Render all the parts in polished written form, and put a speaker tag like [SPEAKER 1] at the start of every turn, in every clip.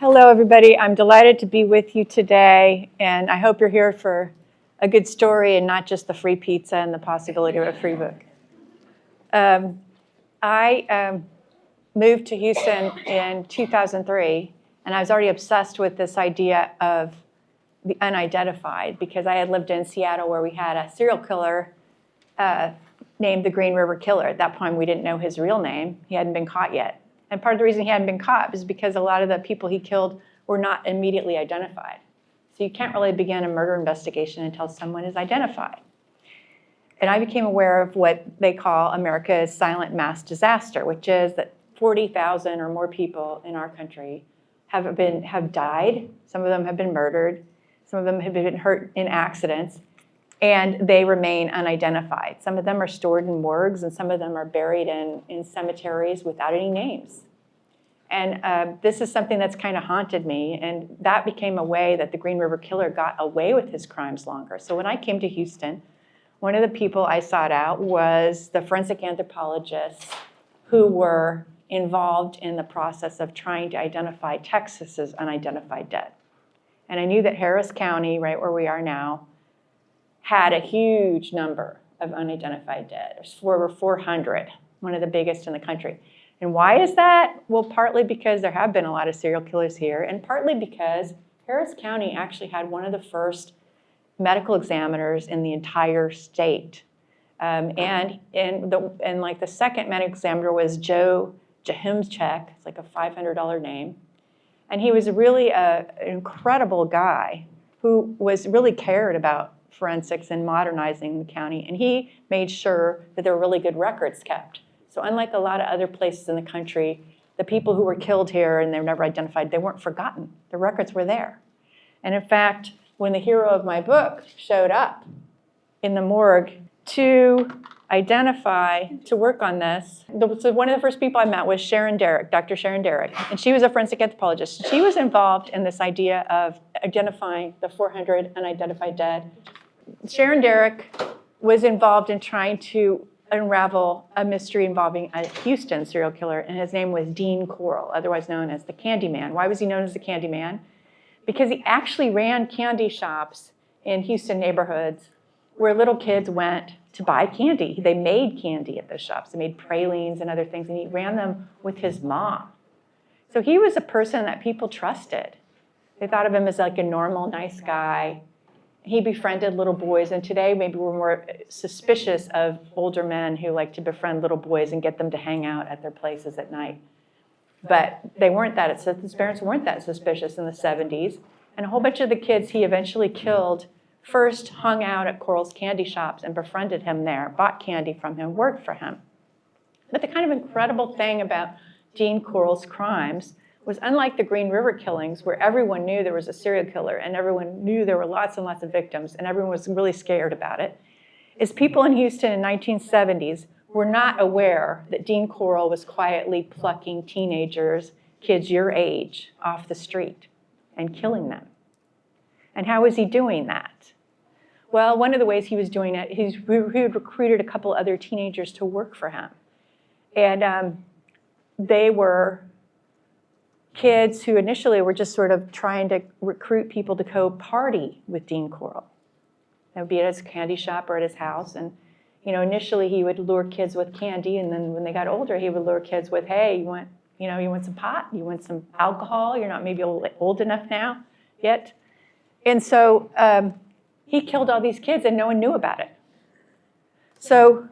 [SPEAKER 1] Hello, everybody. I'm delighted to be with you today, and I hope you're here for a good story and not just the free pizza and the possibility of a free book. I moved to Houston in 2003, and I was already obsessed with this idea of the unidentified because I had lived in Seattle where we had a serial killer named the Green River Killer. At that point, we didn't know his real name. He hadn't been caught yet. And part of the reason he hadn't been caught is because a lot of the people he killed were not immediately identified. So you can't really begin a murder investigation until someone is identified. And I became aware of what they call America's silent mass disaster, which is that 40,000 or more people in our country have died. Some of them have been murdered. Some of them have been hurt in accidents. And they remain unidentified. Some of them are stored in morgues, and some of them are buried in cemeteries without any names. And this is something that's kind of haunted me, and that became a way that the Green River Killer got away with his crimes longer. So when I came to Houston, one of the people I sought out was the forensic anthropologists who were involved in the process of trying to identify Texas's unidentified dead. And I knew that Harris County, right where we are now, had a huge number of unidentified dead. There's over 400, one of the biggest in the country. And why is that? Well, partly because there have been a lot of serial killers here, and partly because Harris County actually had one of the first medical examiners in the entire state. And the second medical examiner was Joe Jahimchek. It's like a $500 name. And he was really an incredible guy who was really cared about forensics and modernizing the county, and he made sure that there were really good records kept. So unlike a lot of other places in the country, the people who were killed here and they were never identified, they weren't forgotten. The records were there. And in fact, when the hero of my book showed up in the morgue to work on this, so one of the first people I met was Sharon Derrick, Dr. Sharon Derrick, and she was a forensic anthropologist. She was involved in this idea of identifying the 400 unidentified dead. Sharon Derrick was involved in trying to unravel a mystery involving a Houston serial killer, and his name was Dean Corll, otherwise known as the Candyman. Why was he known as the Candyman? Because he actually ran candy shops in Houston neighborhoods where little kids went to buy candy. They made candy at those shops. They made pralines and other things, and he ran them with his mom. So he was a person that people trusted. They thought of him as like a normal, nice guy. He befriended little boys, and today maybe we're more suspicious of older men who like to befriend little boys and get them to hang out at their places at night. But they weren't that, his parents weren't that suspicious in the 70s. And a whole bunch of the kids he eventually killed first hung out at Corll's candy shops and befriended him there, bought candy from him, worked for him. But the kind of incredible thing about Dean Corll's crimes was, unlike the Green River killings, where everyone knew there was a serial killer and everyone knew there were lots and lots of victims and everyone was really scared about it, is people in Houston in the 1970s were not aware that Dean Corll was quietly plucking teenagers, kids your age, off the street and killing them. And how was he doing that? Well, one of the ways he was doing it, he had recruited a couple other teenagers to work for him. And they were kids who initially were just sort of trying to recruit people to go party with Dean Corll. That would be at his candy shop or at his house. And initially he would lure kids with candy, and then when they got older, he would lure kids with, hey, you want some pot? You want some alcohol? You're not maybe old enough now yet. And so he killed all these kids and no one knew about it. So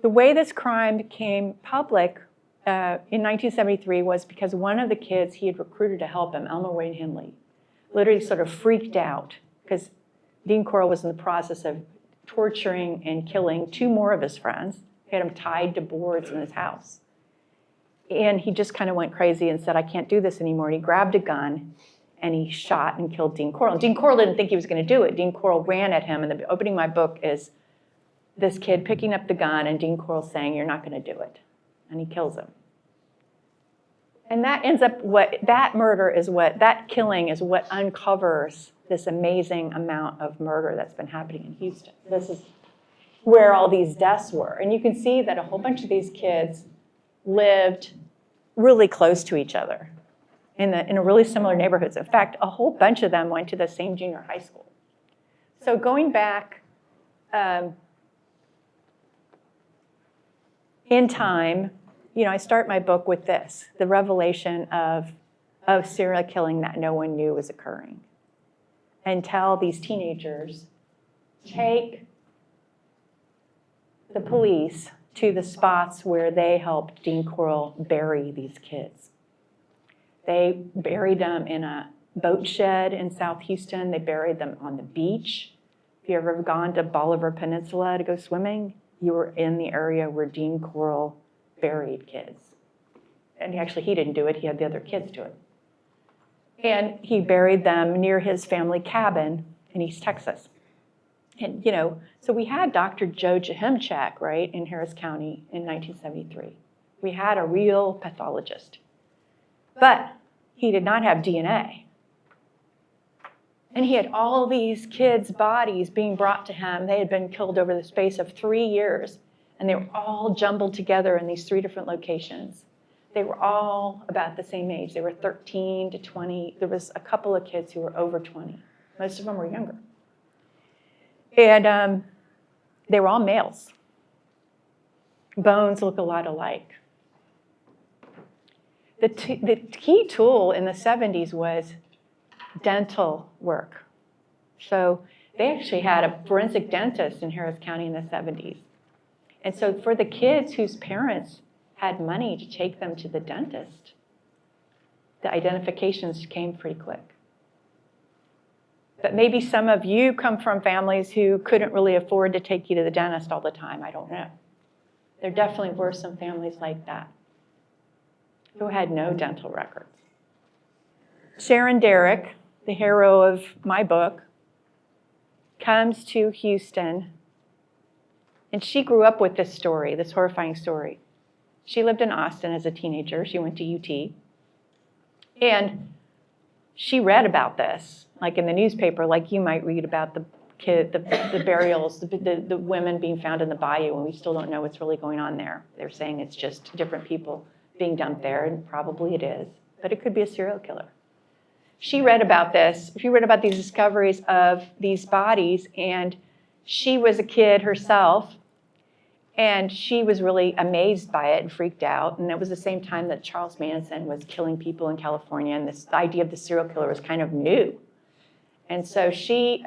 [SPEAKER 1] the way this crime became public in 1973 was because one of the kids he had recruited to help him, Elmer Wayne Henley, literally sort of freaked out because Dean Corll was in the process of torturing and killing two more of his friends. He had them tied to boards in his house. And he just kind of went crazy and said, I can't do this anymore. And he grabbed a gun and he shot and killed Dean Corll. And Dean Corll didn't think he was going to do it. Dean Corll ran at him, and the opening of my book is this kid picking up the gun and Dean Corll saying, you're not going to do it. And he kills him. And that ends up that killing is what uncovers this amazing amount of murder that's been happening in Houston. This is where all these deaths were. And you can see that a whole bunch of these kids lived really close to each other. in a really similar neighborhoods. In fact, a whole bunch of them went to the same junior high school. So going back in time, I start my book with this, the revelation of serial killing that no one knew was occurring. And tell these teenagers, take the police to the spots where they helped Dean Corll bury these kids. They buried them in a boat shed in South Houston. They buried them on the beach. If you've ever gone to Bolivar Peninsula to go swimming, you were in the area where Dean Corll buried kids. And actually, he didn't do it. He had the other kids do it. And he buried them near his family cabin in East Texas. And, so we had Dr. Joe Jahimchak, right, in Harris County in 1973. We had a real pathologist. But he did not have DNA. And he had all these kids' bodies being brought to him. They had been killed over the space of 3 years. And they were all jumbled together in these 3 different locations. They were all about the same age. They were 13 to 20. There was a couple of kids who were over 20. Most of them were younger. And they were all males. Bones look a lot alike. The key tool in the 70s was dental work. So they actually had a forensic dentist in Harris County in the 70s. And so for the kids whose parents had money to take them to the dentist, the identifications came pretty quick. But maybe some of you come from families who couldn't really afford to take you to the dentist all the time. I don't know. There definitely were some families like that who had no dental records. Sharon Derrick, the hero of my book, comes to Houston, and she grew up with this story, this horrifying story. She lived in Austin as a teenager. She went to UT. And she read about this, like in the newspaper, like you might read about the burials, the women being found in the bayou, and we still don't know what's really going on there. They're saying it's just different people being dumped there, and probably it is, but it could be a serial killer. She read about this. She read about these discoveries of these bodies, and she was a kid herself, and she was really amazed by it and freaked out. And it was the same time that Charles Manson was killing people in California, and this idea of the serial killer was kind of new. And so she,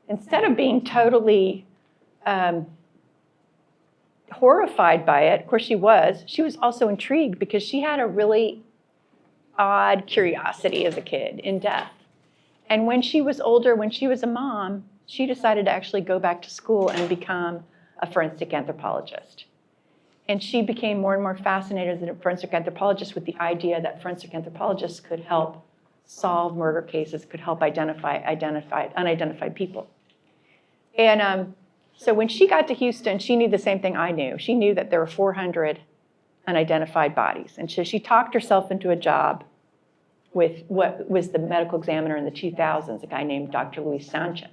[SPEAKER 1] instead of being totally horrified by it, of course she was also intrigued because she had a really odd curiosity as a kid in death. And when she was older, when she was a mom, she decided to actually go back to school and become a forensic anthropologist. And she became more and more fascinated as a forensic anthropologist with the idea that forensic anthropologists could help solve murder cases, could help identify unidentified people. And so when she got to Houston, she knew the same thing I knew. She knew that there were 400 unidentified bodies. And so she talked herself into a job with what was the medical examiner in the 2000s, a guy named Dr. Luis Sanchez.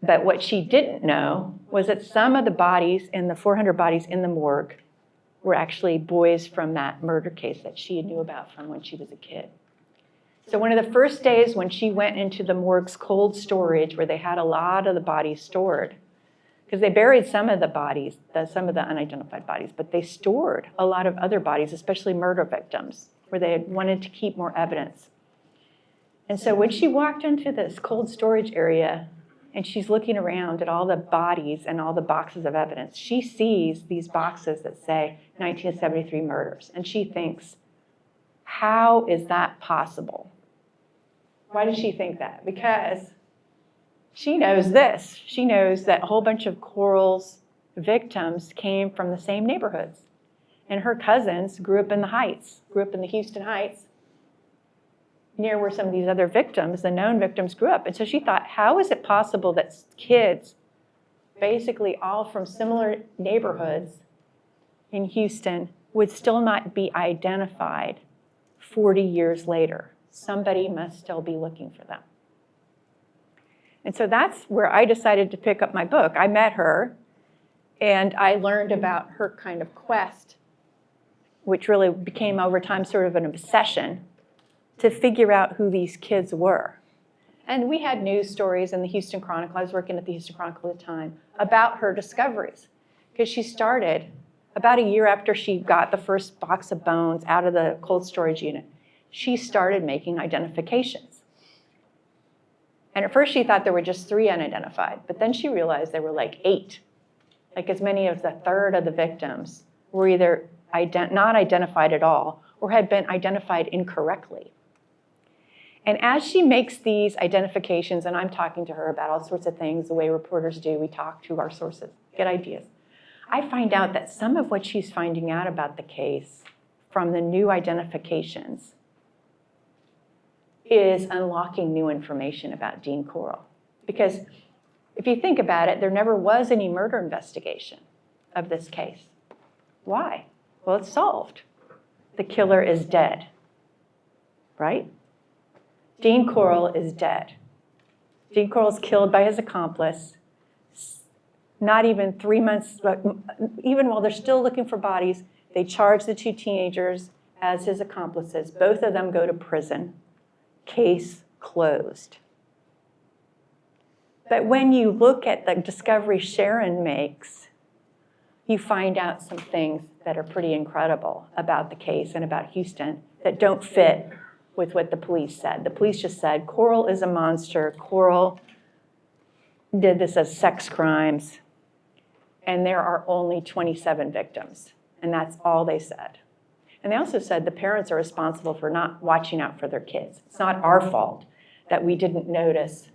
[SPEAKER 1] But what she didn't know was that some of the bodies, in the 400 bodies in the morgue, were actually boys from that murder case that she knew about from when she was a kid. So one of the first days when she went into the morgue's cold storage, where they had a lot of the bodies stored, because they buried some of the bodies, some of the unidentified bodies, but they stored a lot of other bodies, especially murder victims, where they had wanted to keep more evidence. And so when she walked into this cold storage area, and she's looking around at all the bodies and all the boxes of evidence, she sees these boxes that say 1973 murders, and she thinks, how is that possible? Why does she think that? Because she knows this. She knows that a whole bunch of Corll's victims came from the same neighborhoods. And her cousins grew up in the Heights, grew up in the Houston Heights, near where some of these other victims, the known victims, grew up. And so she thought, how is it possible that kids, basically all from similar neighborhoods in Houston, would still not be identified 40 years later? Somebody must still be looking for them. And so that's where I decided to pick up my book. I met her, and I learned about her kind of quest which really became over time sort of an obsession to figure out who these kids were. And we had news stories in the Houston Chronicle, I was working at the Houston Chronicle at the time, about her discoveries. Because she started about a year after she got the first box of bones out of the cold storage unit, she started making identifications. And at first she thought there were just 3 unidentified, but then she realized there were like 8. Like as many as a third of the victims were either not identified at all or had been identified incorrectly. And as she makes these identifications, and I'm talking to her about all sorts of things, the way reporters do, we talk to our sources, get ideas. I find out that some of what she's finding out about the case from the new identifications is unlocking new information about Dean Corll. Because if you think about it, there never was any murder investigation of this case. Why? Well, it's solved. The killer is dead, right? Dean Corll is dead. Dean Corll is killed by his accomplice. Not even 3 months, but even while they're still looking for bodies, they charge the 2 teenagers as his accomplices. Both of them go to prison. Case closed. But when you look at the discovery Sharon makes, you find out some things that are pretty incredible about the case and about Houston that don't fit with what the police said. The police just said, Corll is a monster. Corll did this as sex crimes. And there are only 27 victims. And that's all they said. And they also said the parents are responsible for not watching out for their kids. It's not our fault that we didn't notice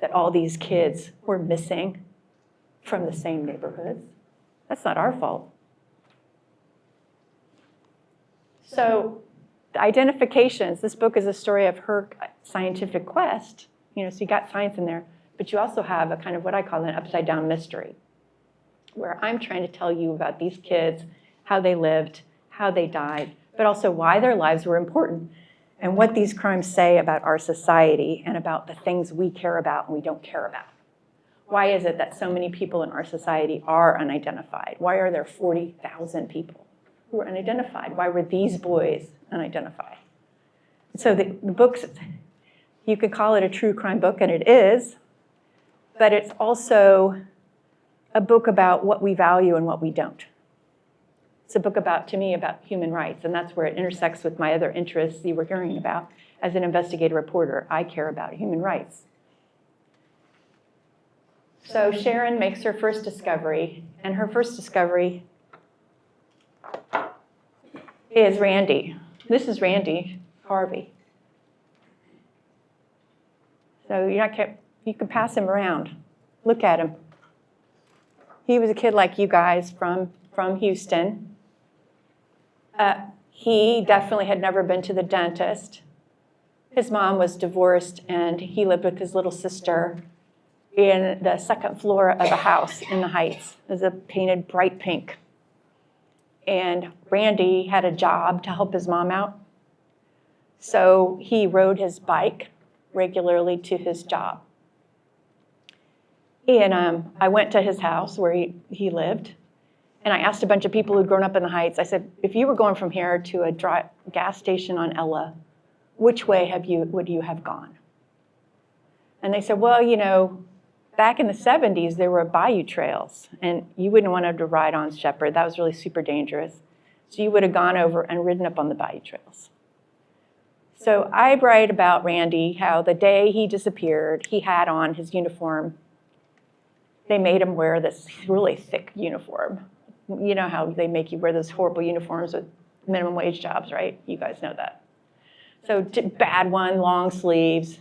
[SPEAKER 1] that all these kids were missing from the same neighborhoods. That's not our fault. So the identifications, this book is a story of her scientific quest. So you got science in there, but you also have a kind of what I call an upside down mystery, where I'm trying to tell you about these kids, how they lived, how they died, but also why their lives were important and what these crimes say about our society and about the things we care about and we don't care about. Why is it that so many people in our society are unidentified? Why are there 40,000 people who are unidentified? Why were these boys unidentified? So the book's, you could call it a true crime book, and it is, but it's also a book about what we value and what we don't. It's a book about, to me, about human rights, and that's where it intersects with my other interests you were hearing about. As an investigative reporter, I care about human rights. So Sharon makes her first discovery, and her first discovery is Randy. This is Randy Harvey. So you can pass him around. Look at him. He was a kid like you guys from Houston. He definitely had never been to the dentist. His mom was divorced, and he lived with his little sister in the second floor of a house in the Heights. It was a painted bright pink. And Randy had a job to help his mom out. So he rode his bike regularly to his job. And I went to his house where he lived, and I asked a bunch of people who'd grown up in the Heights, I said, if you were going from here to a gas station on Ella, which way would you have gone? And they said, well, back in the 70s, there were bayou trails, and you wouldn't want to ride on Shepherd. That was really super dangerous. So you would have gone over and ridden up on the bayou trails. So I write about Randy, how the day he disappeared, he had on his uniform. They made him wear this really thick uniform. You know how they make you wear those horrible uniforms with minimum wage jobs, right? You guys know that. So bad one, long sleeves,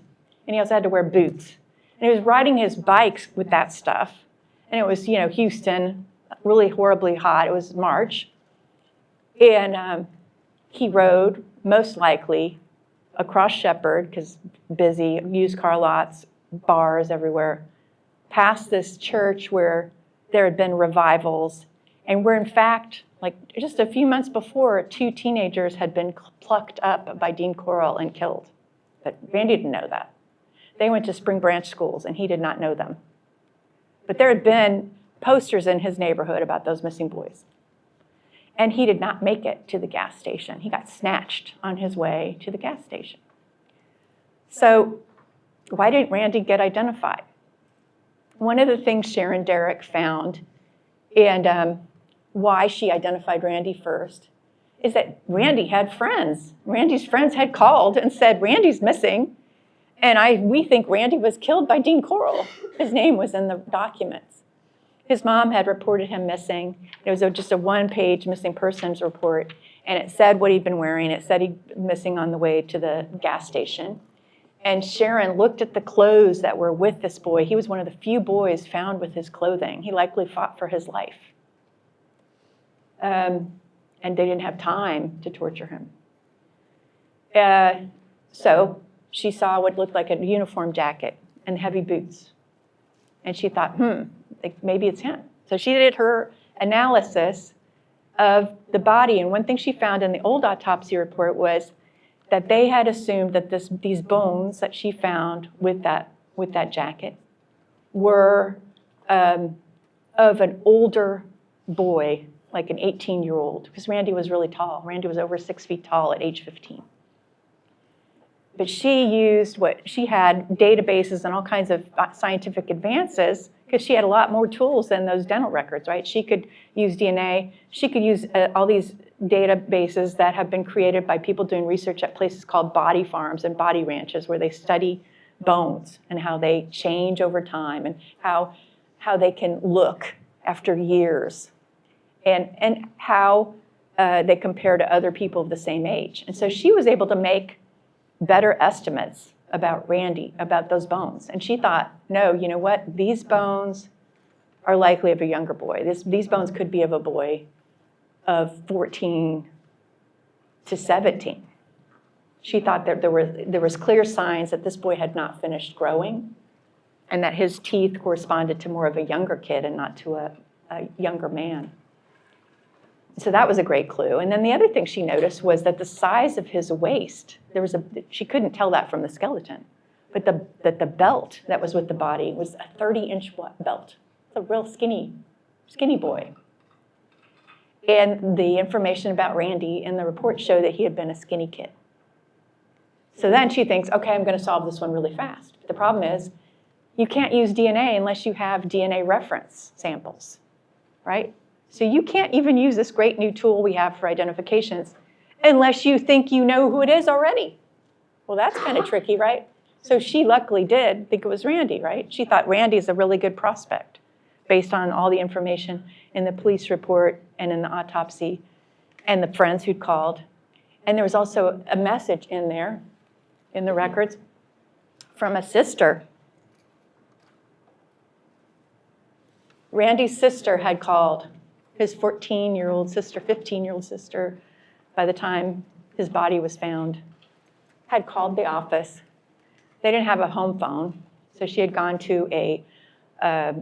[SPEAKER 1] and he also had to wear boots. And he was riding his bikes with that stuff. And it was, Houston, really horribly hot. It was March. And he rode, most likely, across Shepherd, because busy, used car lots, bars everywhere, past this church where there had been revivals, and where in fact, like just a few months before, 2 teenagers had been plucked up by Dean Corll and killed. But Randy didn't know that. They went to Spring Branch schools, and he did not know them. But there had been posters in his neighborhood about those missing boys. And he did not make it to the gas station. He got snatched on his way to the gas station. So why didn't Randy get identified? One of the things Sharon Derrick found, and why she identified Randy first, is that Randy had friends. Randy's friends had called and said, Randy's missing, and we think Randy was killed by Dean Corll. His name was in the documents. His mom had reported him missing. It was just a one-page missing persons report, and it said what he'd been wearing. It said he'd been missing on the way to the gas station. And Sharon looked at the clothes that were with this boy. He was one of the few boys found with his clothing. He likely fought for his life. And they didn't have time to torture him. So she saw what looked like a uniform jacket and heavy boots. And she thought, maybe it's him. So she did her analysis of the body. And one thing she found in the old autopsy report was that they had assumed that these bones that she found with that jacket were of an older boy, like an 18-year-old, because Randy was really tall. Randy was over 6 feet tall at age 15. But she used she had databases and all kinds of scientific advances, because she had a lot more tools than those dental records, right? She could use DNA. She could use all these databases that have been created by people doing research at places called body farms and body ranches, where they study bones and how they change over time and how they can look after years, and how they compare to other people of the same age. And so she was able to make better estimates about Randy, about those bones. And she thought, no, you know what? These bones are likely of a younger boy. These bones could be of a boy of 14 to 17. She thought that there was clear signs that this boy had not finished growing, and that his teeth corresponded to more of a younger kid and not to a younger man. So that was a great clue. And then the other thing she noticed was that the size of his waist, she couldn't tell that from the skeleton, but the belt that was with the body was a 30-inch belt. It's a real skinny boy. And the information about Randy in the report showed that he had been a skinny kid. So then she thinks, okay, I'm going to solve this one really fast. But the problem is, you can't use DNA unless you have DNA reference samples, right? So you can't even use this great new tool we have for identifications unless you think you know who it is already. Well, that's kind of tricky, right? So she luckily did think it was Randy, right? She thought Randy's a really good prospect based on all the information in the police report and in the autopsy and the friends who'd called. And there was also a message in there, in the records, from a sister. Randy's sister had called. His 14-year-old sister, 15-year-old sister, by the time his body was found, had called the office. They didn't have a home phone, so she had gone to a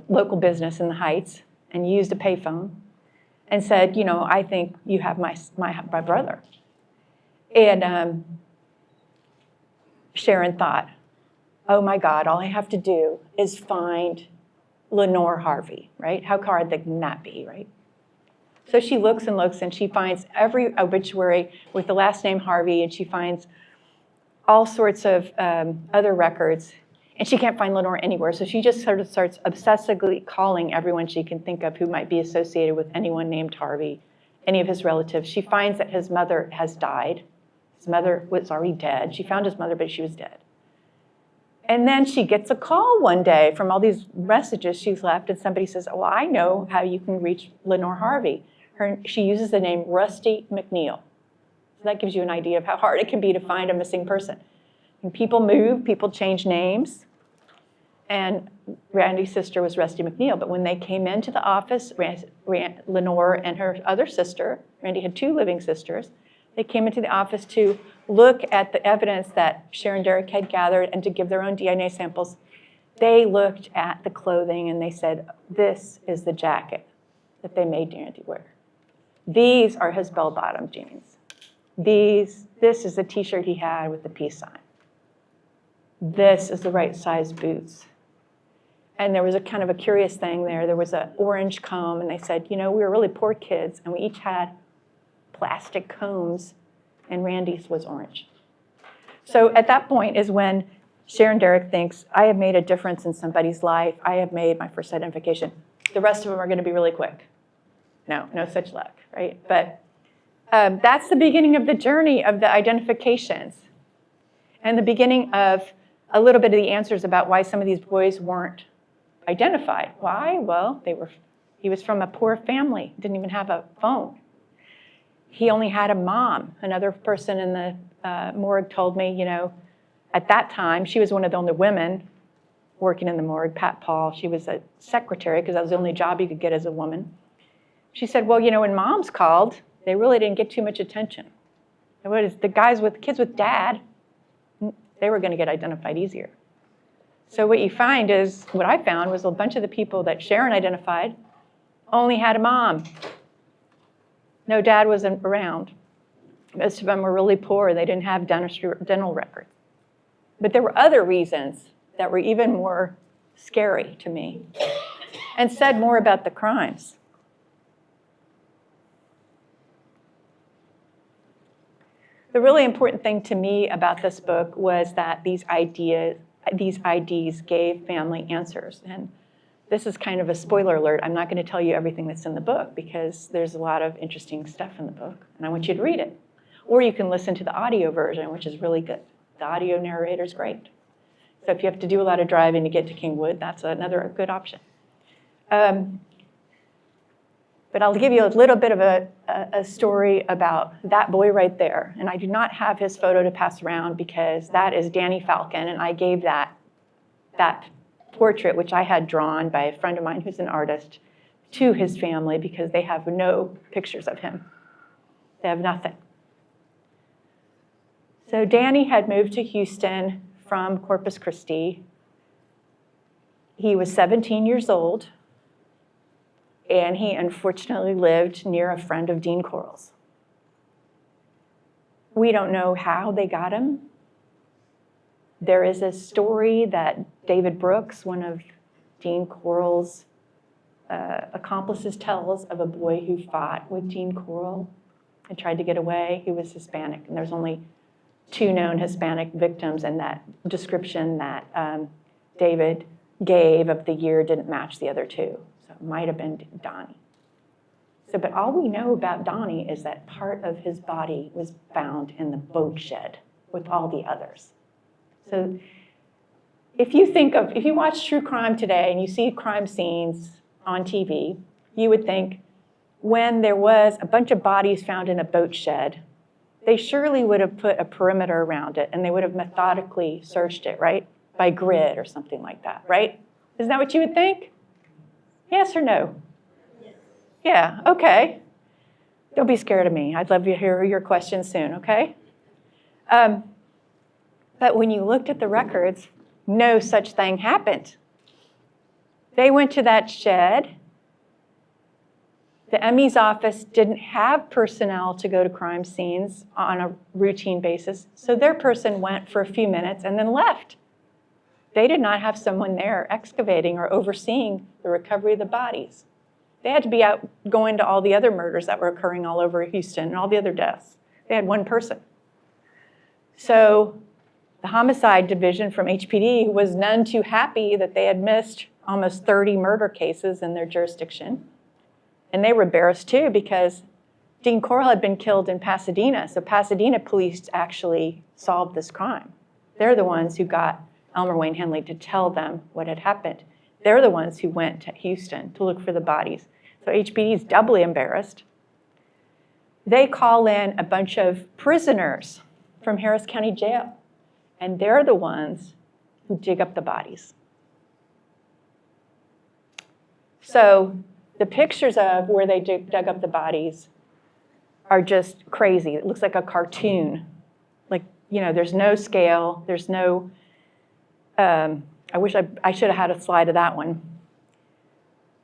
[SPEAKER 1] local business in the Heights and used a payphone and said, you know, I think you have my brother. And Sharon thought, oh my God, all I have to do is find Lenore Harvey, right? How hard can that be, right? So she looks and looks, and she finds every obituary with the last name Harvey, and she finds all sorts of other records, and she can't find Lenore anywhere. So she just sort of starts obsessively calling everyone she can think of who might be associated with anyone named Harvey, any of his relatives. She finds that his mother has died. His mother was already dead. She found his mother, but she was dead. And then she gets a call one day from all these messages she's left, and somebody says, oh, I know how you can reach Lenore Harvey. She uses the name Rusty McNeil. So that gives you an idea of how hard it can be to find a missing person. And people move, people change names. And Randy's sister was Rusty McNeil. But when they came into the office, Lenore and her other sister, Randy had 2 living sisters, they came into the office to look at the evidence that Sharon Derrick had gathered and to give their own DNA samples. They looked at the clothing and they said, this is the jacket that they made Randy wear. These are his bell-bottom jeans. This is the t-shirt he had with the peace sign. This is the right size boots. And there was a kind of a curious thing there. There was an orange comb, and they said, you know, we were really poor kids, and we each had plastic combs, and Randy's was orange. So at that point is when Sharon Derrick thinks, I have made a difference in somebody's life. I have made my first identification. The rest of them are going to be really quick. No such luck, right? But that's the beginning of the journey of the identifications and the beginning of a little bit of the answers about why some of these boys weren't identified. Why? Well, he was from a poor family, didn't even have a phone. He only had a mom. Another person in the morgue told me, at that time, she was one of the only women working in the morgue, Pat Paul. She was a secretary because that was the only job you could get as a woman. She said, well, when moms called, they really didn't get too much attention. The kids with dad, they were going to get identified easier. So what I found was a bunch of the people that Sharon identified only had a mom. No dad wasn't around. Most of them were really poor. They didn't have dental records. But there were other reasons that were even more scary to me and said more about the crimes. The really important thing to me about this book was that these IDs gave family answers. And this is kind of a spoiler alert. I'm not going to tell you everything that's in the book because there's a lot of interesting stuff in the book, and I want you to read it. Or you can listen to the audio version, which is really good. The audio narrator is great. So if you have to do a lot of driving to get to Kingwood, that's another good option. But I'll give you a little bit of a story about that boy right there. And I do not have his photo to pass around because that is Danny Falcon, and I gave that portrait, which I had drawn by a friend of mine who's an artist, to his family because they have no pictures of him. They have nothing. So Danny had moved to Houston from Corpus Christi. He was 17 years old. And he unfortunately lived near a friend of Dean Corll's. We don't know how they got him. There is a story that David Brooks, one of Dean Corll's accomplices, tells of a boy who fought with Dean Corll and tried to get away. He was Hispanic, and there's only 2 known Hispanic victims, and that description that David gave of the year didn't match the other 2. It might have been Donnie. But all we know about Donnie is that part of his body was found in the boat shed with all the others. So if you watch true crime today and you see crime scenes on TV, you would think when there was a bunch of bodies found in a boat shed, they surely would have put a perimeter around it and they would have methodically searched it, right? By grid or something like that, right? Isn't that what you would think? Yes or no? Yes. Yeah, okay. Don't be scared of me. I'd love to hear your questions soon, okay? But when you looked at the records, no such thing happened. They went to that shed. The ME's office didn't have personnel to go to crime scenes on a routine basis, so their person went for a few minutes and then left. They did not have someone there excavating or overseeing the recovery of the bodies. They had to be out going to all the other murders that were occurring all over Houston and all the other deaths. They had one person. So the homicide division from HPD was none too happy that they had missed almost 30 murder cases in their jurisdiction. And they were embarrassed too because Dean Corll had been killed in Pasadena. So Pasadena police actually solved this crime. They're the ones who got Elmer Wayne Henley to tell them what had happened. They're the ones who went to Houston to look for the bodies. So HPD is doubly embarrassed. They call in a bunch of prisoners from Harris County Jail, and they're the ones who dig up the bodies. So the pictures of where they dug up the bodies are just crazy. It looks like a cartoon. There's no scale, there's no I wish I should have had a slide of that one.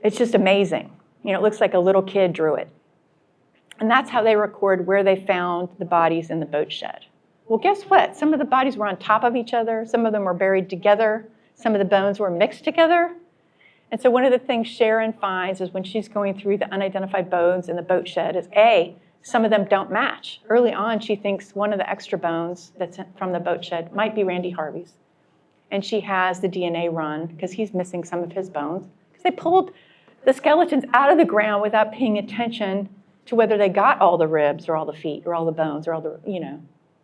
[SPEAKER 1] It's just amazing. It looks like a little kid drew it. And that's how they record where they found the bodies in the boat shed. Well, guess what? Some of the bodies were on top of each other. Some of them were buried together. Some of the bones were mixed together. And so one of the things Sharon finds is when she's going through the unidentified bones in the boat shed is A, some of them don't match. Early on, she thinks one of the extra bones that's from the boat shed might be Randy Harvey's. And she has the DNA run because he's missing some of his bones. Because they pulled the skeletons out of the ground without paying attention to whether they got all the ribs or all the feet or all the bones or all the, there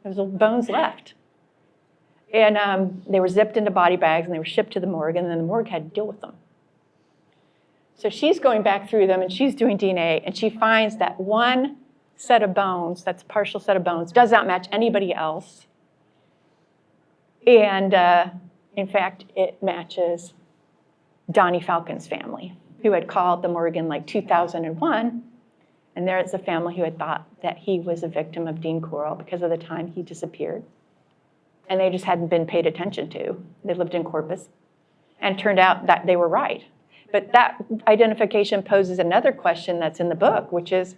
[SPEAKER 1] was bones left. And they were zipped into body bags and they were shipped to the morgue, and then the morgue had to deal with them. So she's going back through them and she's doing DNA, and she finds that one set of bones, that's a partial set of bones, does not match anybody else. And in fact, it matches Donnie Falcon's family, who had called the morgue in like 2001. And there is a family who had thought that he was a victim of Dean Corll because of the time he disappeared. And they just hadn't been paid attention to. They lived in Corpus. And it turned out that they were right. But that identification poses another question that's in the book, which is,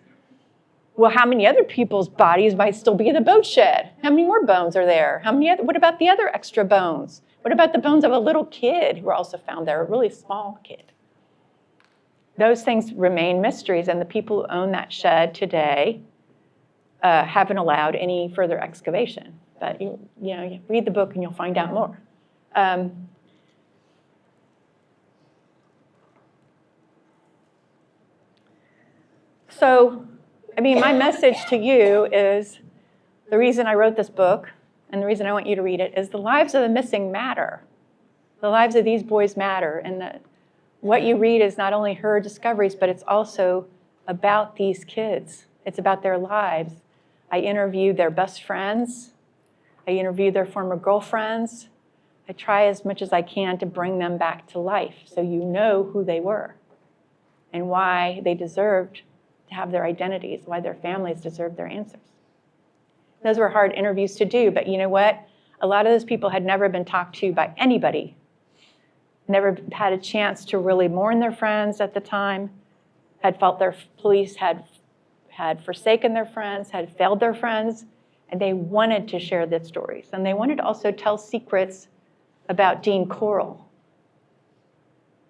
[SPEAKER 1] well, how many other people's bodies might still be in the boat shed? How many more bones are there? What about the other extra bones? What about the bones of a little kid who were also found there, a really small kid? Those things remain mysteries, and the people who own that shed today haven't allowed any further excavation. But you read the book and you'll find out more. So, my message to you is the reason I wrote this book and the reason I want you to read it is the lives of the missing matter. The lives of these boys matter, and what you read is not only her discoveries, but it's also about these kids. It's about their lives. I interviewed their best friends. I interviewed their former girlfriends. I try as much as I can to bring them back to life so you know who they were and why they deserved to have their identities, why their families deserved their answers. Those were hard interviews to do, but you know what? A lot of those people had never been talked to by anybody, never had a chance to really mourn their friends at the time, had felt their police had forsaken their friends, had failed their friends, and they wanted to share their stories. And they wanted to also tell secrets about Dean Corll.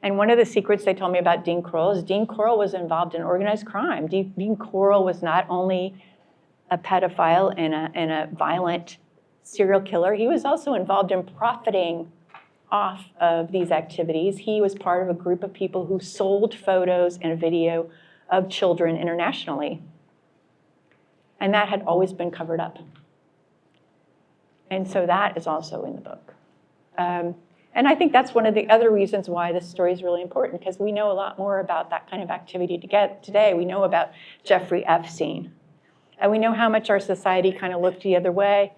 [SPEAKER 1] And one of the secrets they told me about Dean Corll is Dean Corll was involved in organized crime. Dean Corll was not only a pedophile and a violent serial killer, he was also involved in profiting off of these activities. He was part of a group of people who sold photos and video of children internationally. And that had always been covered up. And so that is also in the book. And I think that's one of the other reasons why this story is really important, because we know a lot more about that kind of activity today. We know about Jeffrey Epstein. And we know how much our society kind of looked the other way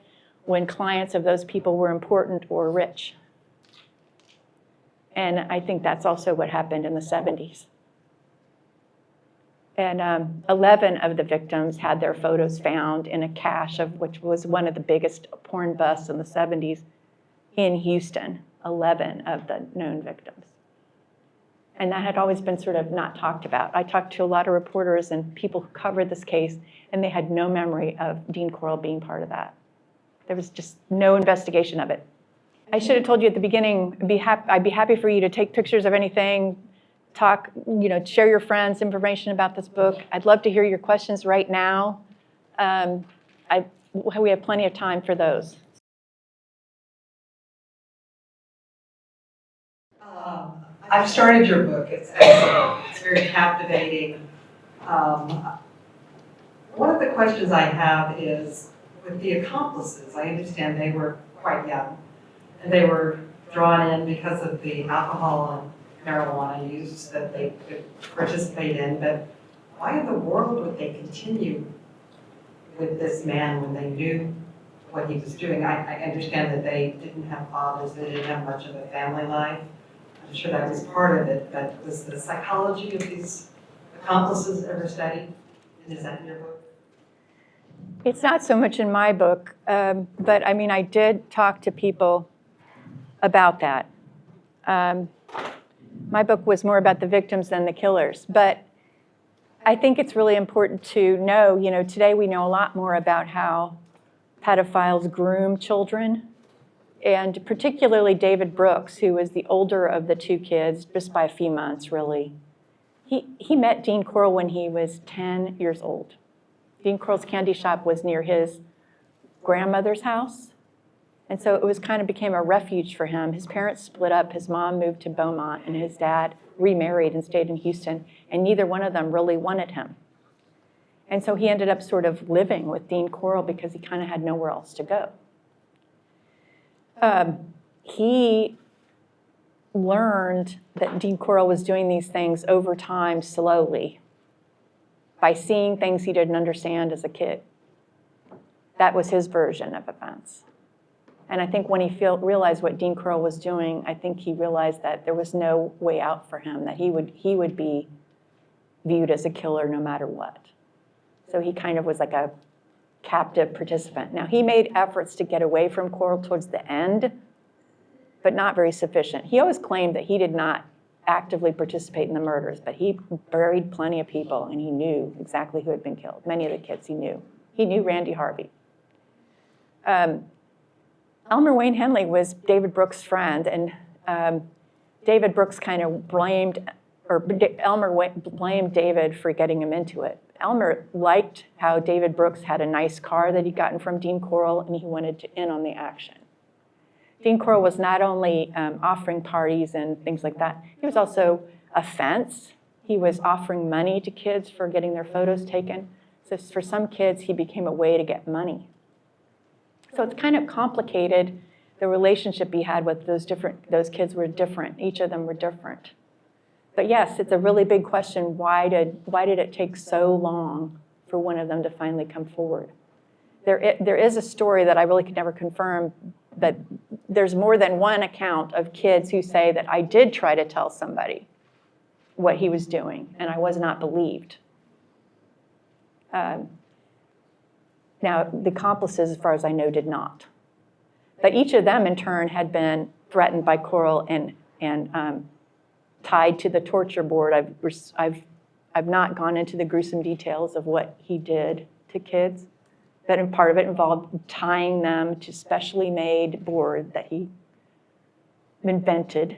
[SPEAKER 1] when clients of those people were important or rich. And I think that's also what happened in the 70s. And 11 of the victims had their photos found in a cache of which was one of the biggest porn busts in the 70s in Houston, 11 of the known victims. And that had always been sort of not talked about. I talked to a lot of reporters and people who covered this case, and they had no memory of Dean Corll being part of that. There was just no investigation of it. I should have told you at the beginning, I'd be happy for you to take pictures of anything, talk, share your friends information about this book. I'd love to hear your questions right now. We have plenty of time for those.
[SPEAKER 2] I've started your book. It's excellent. It's very captivating. One of the questions I have is with the accomplices. I understand they were quite young, and they were drawn in because of the alcohol and marijuana use that they could participate in, but why in the world would they continue with this man when they knew what he was doing? I understand that they didn't have fathers, they didn't have much of a family life. I'm sure that was part of it, but was the psychology of these accomplices ever studied? And is that in your book?
[SPEAKER 1] It's not so much in my book, but I did talk to people about that. My book was more about the victims than the killers, but I think it's really important to know, today we know a lot more about how pedophiles groom children, and particularly David Brooks, who was the older of the two kids, just by a few months, really. He met Dean Corll when he was 10 years old. Dean Corll's candy shop was near his grandmother's house. And so it was kind of became a refuge for him. His parents split up. His mom moved to Beaumont, and his dad remarried and stayed in Houston, and neither one of them really wanted him. And so he ended up sort of living with Dean Corll because he kind of had nowhere else to go. He learned that Dean Corll was doing these things over time slowly by seeing things he didn't understand as a kid. That was his version of events. And I think when he realized what Dean Corll was doing, I think he realized that there was no way out for him, that he would be viewed as a killer no matter what. So he kind of was like a captive participant. Now, he made efforts to get away from Corll towards the end, but not very sufficient. He always claimed that he did not actively participate in the murders, but he buried plenty of people, and he knew exactly who had been killed. Many of the kids he knew. He knew Randy Harvey. Elmer Wayne Henley was David Brooks' friend, and David Brooks kind of blamed David for getting him into it. Elmer liked how David Brooks had a nice car that he'd gotten from Dean Corll, and he wanted to in on the action. Dean Corll was not only offering parties and things like that, he was also a fence. He was offering money to kids for getting their photos taken. So for some kids, he became a way to get money. So it's kind of complicated, the relationship he had with those kids were different. Each of them were different. But yes, it's a really big question. Why did it take so long for one of them to finally come forward? There is a story that I really could never confirm, but there's more than one account of kids who say that I did try to tell somebody what he was doing, and I was not believed. Now, the accomplices, as far as I know, did not. But each of them, in turn, had been threatened by Corll and tied to the torture board. I've not gone into the gruesome details of what he did to kids, but part of it involved tying them to specially made board that he invented.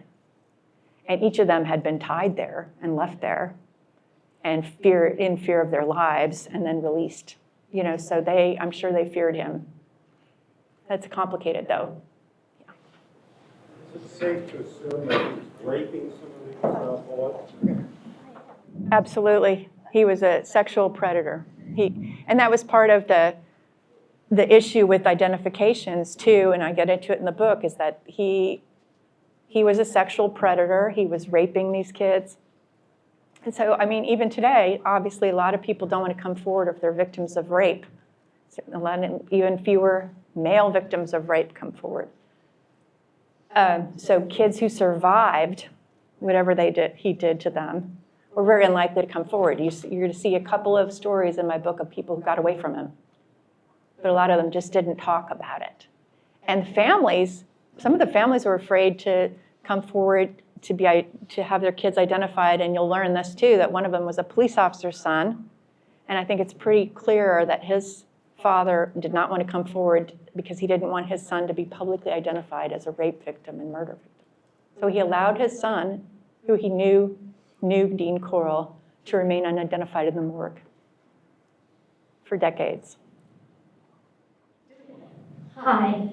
[SPEAKER 1] And each of them had been tied there and left there and in fear of their lives and then released. You know, so I'm sure they feared him. That's complicated, though. Yeah.
[SPEAKER 3] Is it safe to assume that he was raping some of these boys?
[SPEAKER 1] Absolutely. He was a sexual predator. And that was part of the issue with identifications, too, and I get into it in the book, is that he was a sexual predator. He was raping these kids. And so, I mean, even today, obviously, a lot of people don't want to come forward if they're victims of rape. Even fewer male victims of rape come forward. So kids who survived whatever he did to them were very unlikely to come forward. You're going to see a couple of stories in my book of people who got away from him, but a lot of them just didn't talk about it. And families, some of the families were afraid to come forward to have their kids identified, and you'll learn this too, that one of them was a police officer's son, and I think it's pretty clear that his father did not want to come forward because he didn't want his son to be publicly identified as a rape victim and murder victim. So he allowed his son, who he knew Dean Corll, to remain unidentified in the morgue for decades.
[SPEAKER 4] Hi,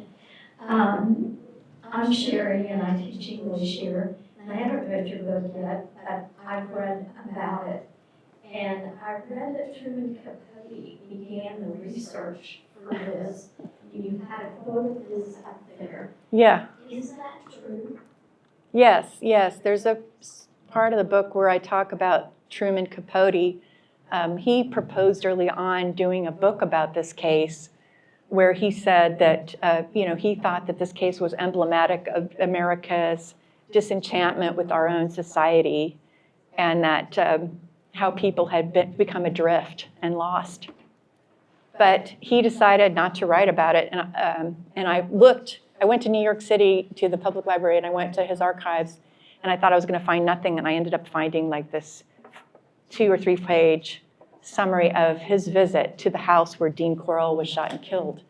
[SPEAKER 4] I'm Sherry, and I teach English here. And I haven't read your book yet, but I've read about it. And I read that Truman Capote began the research for this. You had a quote of his up there.
[SPEAKER 1] Yeah.
[SPEAKER 4] Is that true?
[SPEAKER 1] Yes. There's a part of the book where I talk about Truman Capote. He proposed early on doing a book about this case, where he said that he thought that this case was emblematic of America's disenchantment with our own society, and that how people had become adrift and lost. But he decided not to write about it, and I went to New York City to the public library, and I went to his archives, and I thought I was going to find nothing, and I ended up finding like this 2 or 3 page summary of his visit to the house where Dean Corll was shot and killed,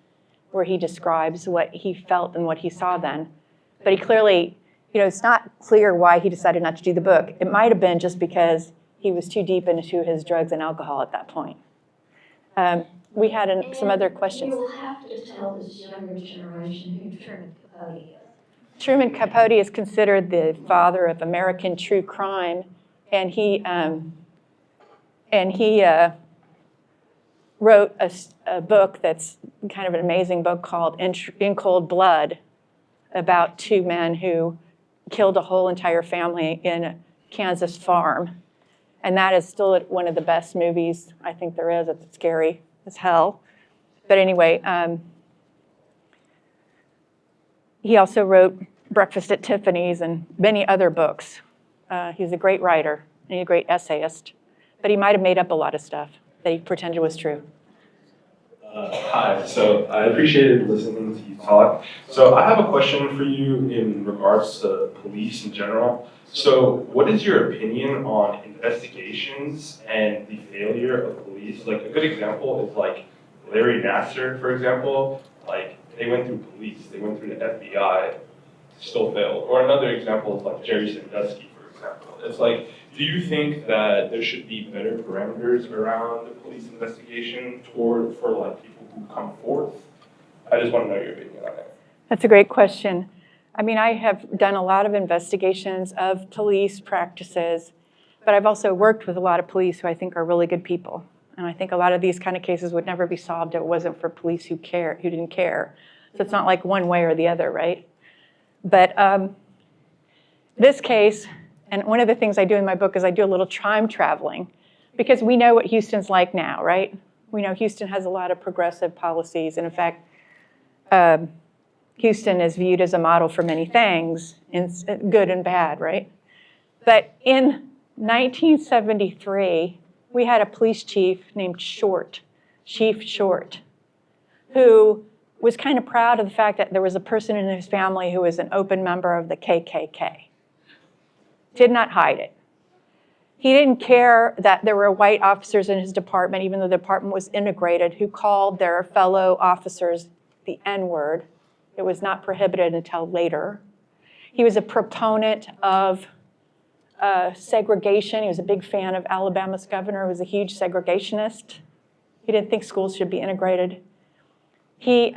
[SPEAKER 1] where he describes what he felt and what he saw then. But he clearly, it's not clear why he decided not to do the book. It might have been just because he was too deep into his drugs and alcohol at that point. We had some other questions.
[SPEAKER 4] You'll have to tell this younger generation who Truman Capote is.
[SPEAKER 1] Truman Capote is considered the father of American true crime, and he wrote a book that's kind of an amazing book called In Cold Blood, about two men who killed a whole entire family in a Kansas farm. And that is still one of the best movies I think there is. It's scary as hell. But anyway, he also wrote Breakfast at Tiffany's and many other books. He's a great writer and a great essayist, but he might have made up a lot of stuff that he pretended was true.
[SPEAKER 5] Hi, so I appreciated listening to you talk. So I have a question for you in regards to police in general. So what is your opinion on investigations and the failure of police? Like a good example is like Larry Nassar, for example. Like they went through police, they went through the FBI, still failed. Or another example is like Jerry Sandusky, for example. It's like, do you think that there should be better parameters around the police investigation for like people who come forth? I just want to know your opinion on that.
[SPEAKER 1] That's a great question. I mean, I have done a lot of investigations of police practices, but I've also worked with a lot of police who I think are really good people. And I think a lot of these kind of cases would never be solved if it wasn't for police who didn't care. So it's not like one way or the other, right? But this case, and one of the things I do in my book is I do a little time traveling, because we know what Houston's like now, right? We know Houston has a lot of progressive policies. And in fact, Houston is viewed as a model for many things, good and bad, right? But in 1973, we had a police chief named Chief Short, who was kind of proud of the fact that there was a person in his family who was an open member of the KKK. Did not hide it. He didn't care that there were white officers in his department, even though the department was integrated, who called their fellow officers the N-word. It was not prohibited until later. He was a proponent of segregation. He was a big fan of Alabama's governor, who was a huge segregationist. He didn't think schools should be integrated. He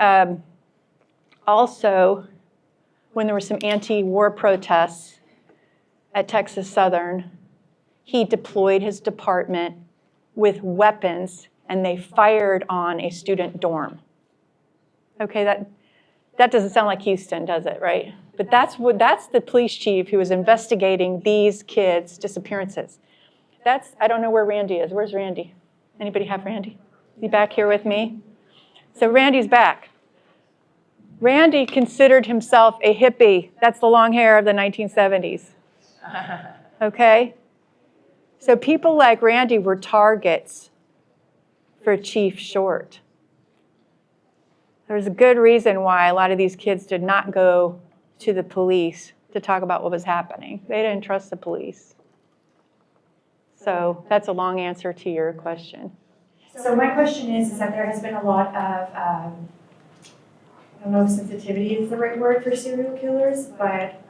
[SPEAKER 1] also, when there were some anti-war protests at Texas Southern, he deployed his department with weapons, and they fired on a student dorm. Okay, that doesn't sound like Houston, does it, right? But that's the police chief who was investigating these kids' disappearances. I don't know where Randy is. Where's Randy? Anybody have Randy? Is he back here with me? So Randy's back. Randy considered himself a hippie. That's the long hair of the 1970s. Okay? So people like Randy were targets for Chief Short. There's a good reason why a lot of these kids did not go to the police to talk about what was happening. They didn't trust the police. So that's a long answer to your question.
[SPEAKER 6] So my question is that there has been a lot of, I don't know if sensitivity is the right word for serial killers, but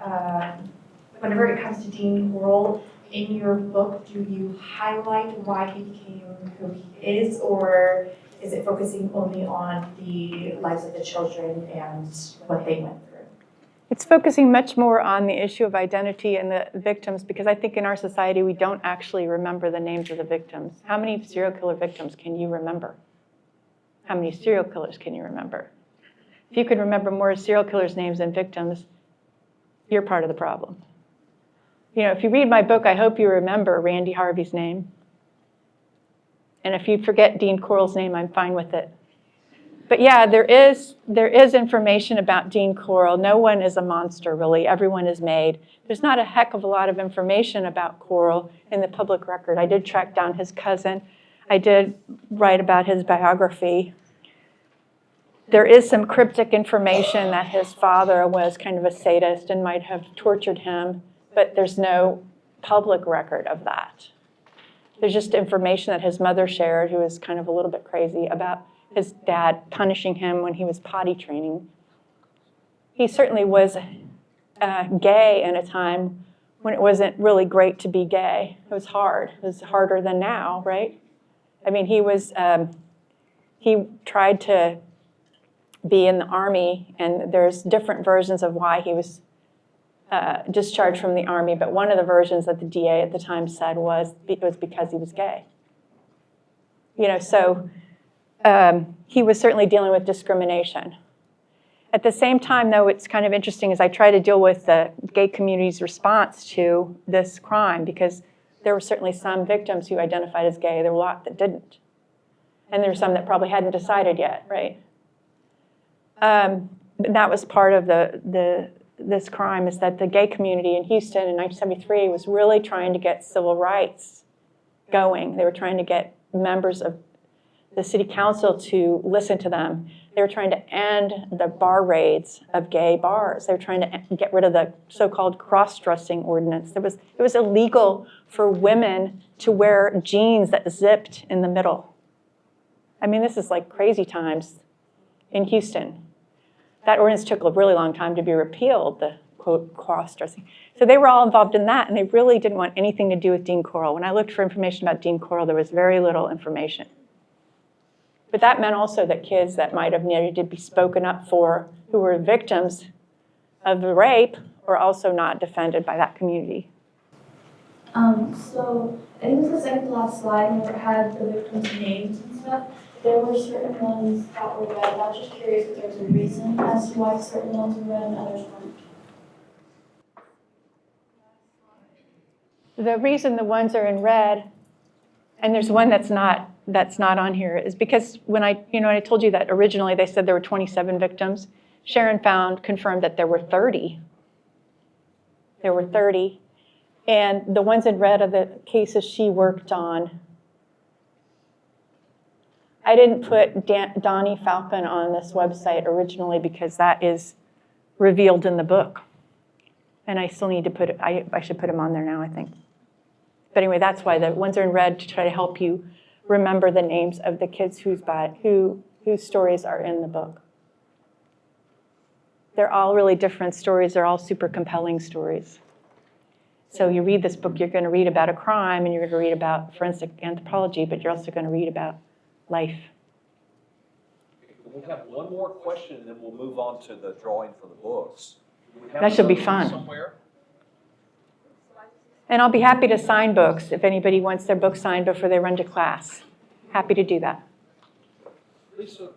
[SPEAKER 6] whenever it comes to Dean Corll, in your book, do you highlight why he became who he is, or is it focusing only on the lives of the children and what they went through?
[SPEAKER 1] It's focusing much more on the issue of identity and the victims, because I think in our society we don't actually remember the names of the victims. How many serial killer victims can you remember? How many serial killers can you remember? If you could remember more serial killers' names than victims, you're part of the problem. You know, if you read my book, I hope you remember Randy Harvey's name. And if you forget Dean Corll's name, I'm fine with it. But yeah, there is information about Dean Corll. No one is a monster, really. Everyone is made. There's not a heck of a lot of information about Corll in the public record. I did track down his cousin. I did write about his biography. There is some cryptic information that his father was kind of a sadist and might have tortured him, but there's no public record of that. There's just information that his mother shared, who was kind of a little bit crazy, about his dad punishing him when he was potty training. He certainly was gay in a time when it wasn't really great to be gay. It was hard. It was harder than now, right? I mean, he was he tried to be in the Army, and there's different versions of why he was discharged from the Army, but one of the versions that the DA at the time said was because he was gay. So he was certainly dealing with discrimination. At the same time, though, it's kind of interesting as I try to deal with the gay community's response to this crime, because there were certainly some victims who identified as gay. There were a lot that didn't. And there were some that probably hadn't decided yet, right? That was part of this crime, is that the gay community in Houston in 1973 was really trying to get civil rights going. They were trying to get members of the city council to listen to them. They were trying to end the bar raids of gay bars. They were trying to get rid of the so-called cross-dressing ordinance. It was illegal for women to wear jeans that zipped in the middle. I mean, this is like crazy times in Houston. That ordinance took a really long time to be repealed, the quote cross-dressing. So they were all involved in that, and they really didn't want anything to do with Dean Corll. When I looked for information about Dean Corll, there was very little information. But that meant also that kids that might have needed to be spoken up for, who were victims of the rape, were also not defended by that community.
[SPEAKER 7] So I think it was the second to last slide where it had the victims' names and stuff. There were certain ones that were red. I was just curious if there was a reason as to why certain ones were red and others weren't.
[SPEAKER 1] The reason the ones are in red, and there's one that's not on here, is because when I told you that originally they said there were 27 victims, Sharon confirmed that there were 30. There were 30. And the ones in red are the cases she worked on. I didn't put Donnie Falcon on this website originally because that is revealed in the book. And I still need to put it, I should put him on there now, I think. But anyway, that's why the ones are in red, to try to help you remember the names of the kids whose stories are in the book. They're all really different stories. They're all super compelling stories. So you read this book, you're going to read about a crime, and you're going to read about forensic anthropology, but you're also going to read about life.
[SPEAKER 8] We have one more question, and then we'll move on to the drawing for the books.
[SPEAKER 1] That should be fun.
[SPEAKER 8] Somewhere?
[SPEAKER 1] And I'll be happy to sign books if anybody wants their book signed before they run to class. Happy to do that.
[SPEAKER 8] Lisa,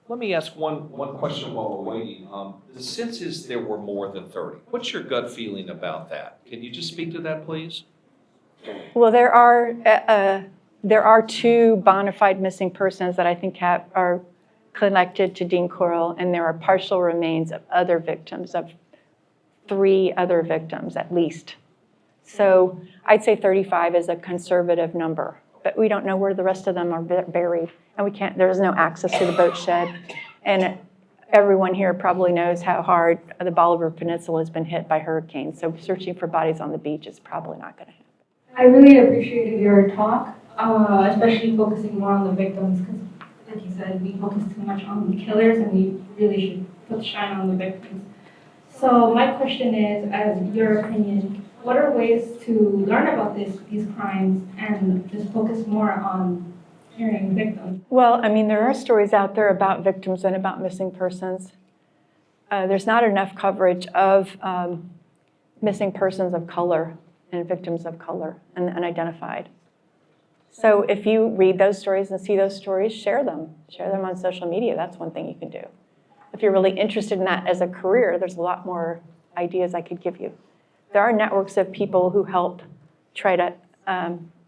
[SPEAKER 8] let me ask one question while we're waiting. The sense is there were more than 30. What's your gut feeling about that? Can you just speak to that, please?
[SPEAKER 1] Well, there are two bona fide missing persons that I think are connected to Dean Corll, and there are partial remains of other victims, of 3 other victims at least. So I'd say 35 is a conservative number, but we don't know where the rest of them are buried, and there's no access to the boat shed. And everyone here probably knows how hard the Bolivar Peninsula has been hit by hurricanes, so searching for bodies on the beach is probably not going to happen.
[SPEAKER 7] I really appreciated your talk, especially focusing more on the victims, because like you said, we focus too much on the killers and we really should put the shine on the victims. So my question is, as your opinion, what are ways to learn about these crimes and just focus more on hearing victims?
[SPEAKER 1] Well, I mean, there are stories out there about victims and about missing persons. There's not enough coverage of missing persons of color and victims of color and unidentified. So if you read those stories and see those stories, share them. Share them on social media. That's one thing you can do. If you're really interested in that as a career, there's a lot more ideas I could give you. There are networks of people who help try to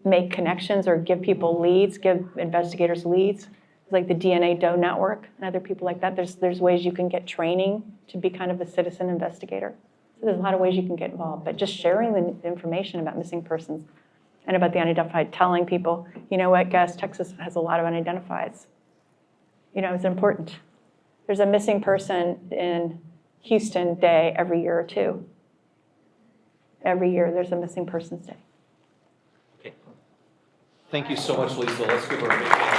[SPEAKER 1] make connections or give people leads, give investigators leads, like the DNA Doe Network and other people like that. There's ways you can get training to be kind of a citizen investigator. So there's a lot of ways you can get involved, but just sharing the information about missing persons and about the unidentified, telling people, you know what, guys, Texas has a lot of unidentifieds. You know, it's important. There's a missing person in Houston Day every year or two. Every year there's a missing persons day.
[SPEAKER 8] Okay. Thank you so much, Lisa. Let's give her a big hand.